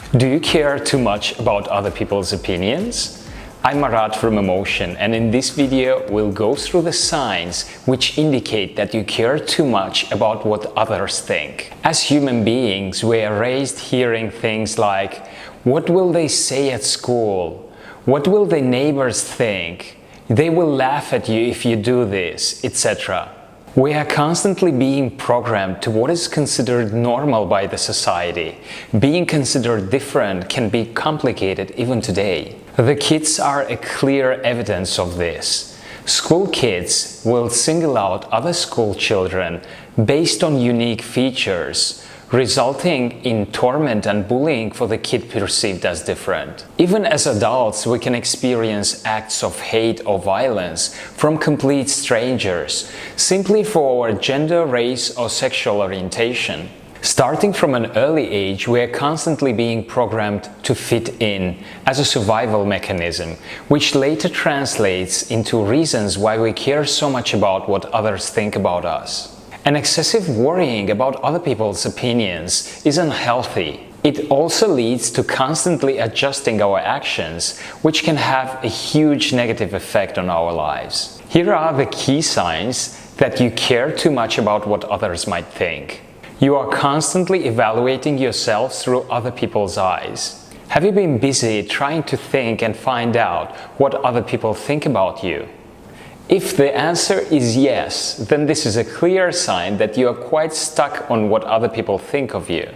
Do you care too much about other people's opinions? I'm Marat from Emotion, and in this video we'll go through the signs which indicate that you care too much about what others think. As human beings, we are raised hearing things like, what will they say at school? What will the neighbors think? They will laugh at you if you do this, etc. We are constantly being programmed to what is considered normal by the society. Being considered different can be complicated even today. The kids are a clear evidence of this. School kids will single out other school children based on unique features, resulting in torment and bullying for the kid perceived as different. Even as adults, we can experience acts of hate or violence from complete strangers, simply for our gender, race, or sexual orientation. Starting from an early age, we are constantly being programmed to fit in as a survival mechanism, which later translates into reasons why we care so much about what others think about us. An excessive worrying about other people's opinions is unhealthy. It also leads to constantly adjusting our actions, which can have a huge negative effect on our lives. Here are the key signs that you care too much about what others might think. You are constantly evaluating yourself through other people's eyes. Have you been busy trying to think and find out what other people think about you? If the answer is yes, then this is a clear sign that you are quite stuck on what other people think of you.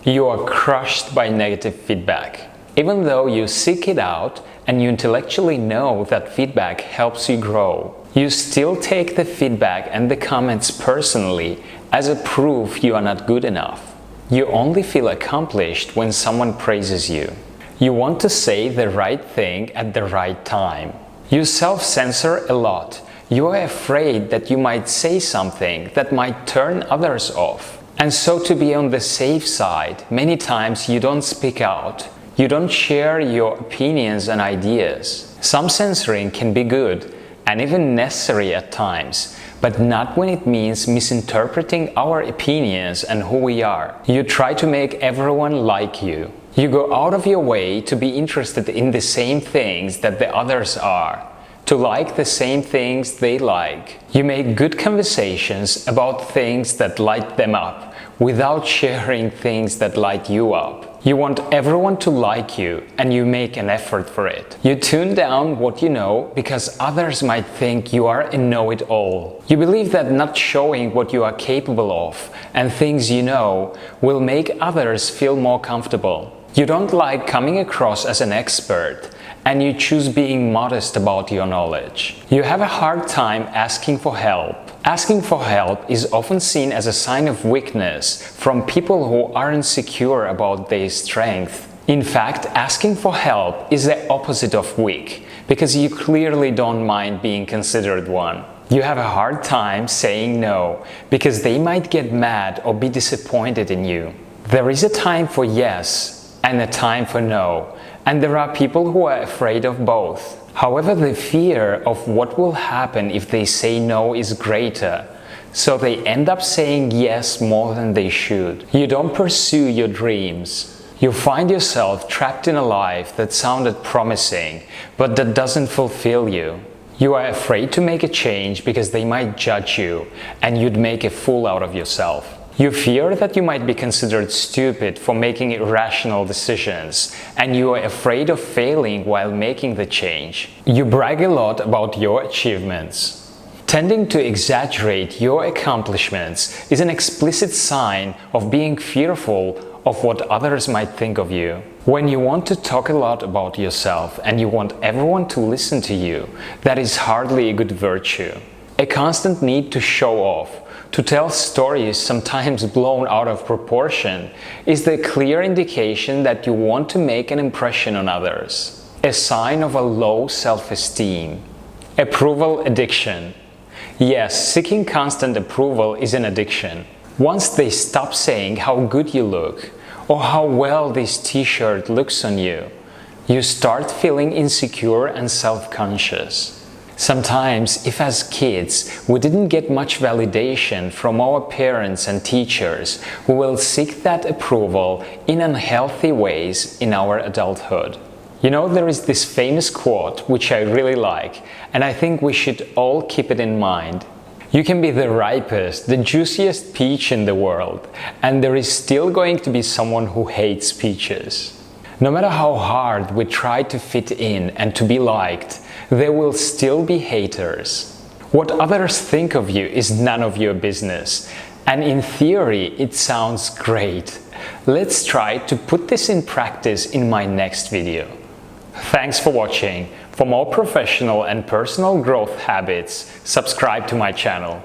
You are crushed by negative feedback. Even though you seek it out and you intellectually know that feedback helps you grow, you still take the feedback and the comments personally as a proof you are not good enough. You only feel accomplished when someone praises you. You want to say the right thing at the right time. You self-censor a lot. You are afraid that you might say something that might turn others off. And so, to be on the safe side, many times you don't speak out. You don't share your opinions and ideas. Some censoring can be good and even necessary at times, but not when it means misinterpreting our opinions and who we are. You try to make everyone like you. You go out of your way to be interested in the same things that the others are, to like the same things they like. You make good conversations about things that light them up, without sharing things that light you up. You want everyone to like you, and you make an effort for it. You tune down what you know because others might think you are a know-it-all. You believe that not showing what you are capable of and things you know will make others feel more comfortable. You don't like coming across as an expert, and you choose being modest about your knowledge. You have a hard time asking for help. Asking for help is often seen as a sign of weakness from people who aren't secure about their strength. In fact, asking for help is the opposite of weak, because you clearly don't mind being considered one. You have a hard time saying no, because they might get mad or be disappointed in you. There is a time for yes and a time for no, and there are people who are afraid of both. However, the fear of what will happen if they say no is greater, so they end up saying yes more than they should. You don't pursue your dreams. You find yourself trapped in a life that sounded promising, but that doesn't fulfill you. You are afraid to make a change because they might judge you, and you'd make a fool out of yourself. You fear that you might be considered stupid for making irrational decisions, and you are afraid of failing while making the change. You brag a lot about your achievements. Tending to exaggerate your accomplishments is an explicit sign of being fearful of what others might think of you. When you want to talk a lot about yourself and you want everyone to listen to you, that is hardly a good virtue. A constant need to show off, to tell stories sometimes blown out of proportion, is the clear indication that you want to make an impression on others. A sign of a low self-esteem. Approval addiction. Yes, seeking constant approval is an addiction. Once they stop saying how good you look, or how well this t-shirt looks on you, you start feeling insecure and self-conscious. Sometimes, if as kids we didn't get much validation from our parents and teachers, we will seek that approval in unhealthy ways in our adulthood. You know, there is this famous quote which I really like, and I think we should all keep it in mind. You can be the ripest, the juiciest peach in the world, and there is still going to be someone who hates peaches. No matter how hard we try to fit in and to be liked, there will still be haters. What others think of you is none of your business, and in theory it sounds great. Let's try to put this in practice in my next video. Thanks for watching. For more professional and personal growth habits, subscribe to my channel.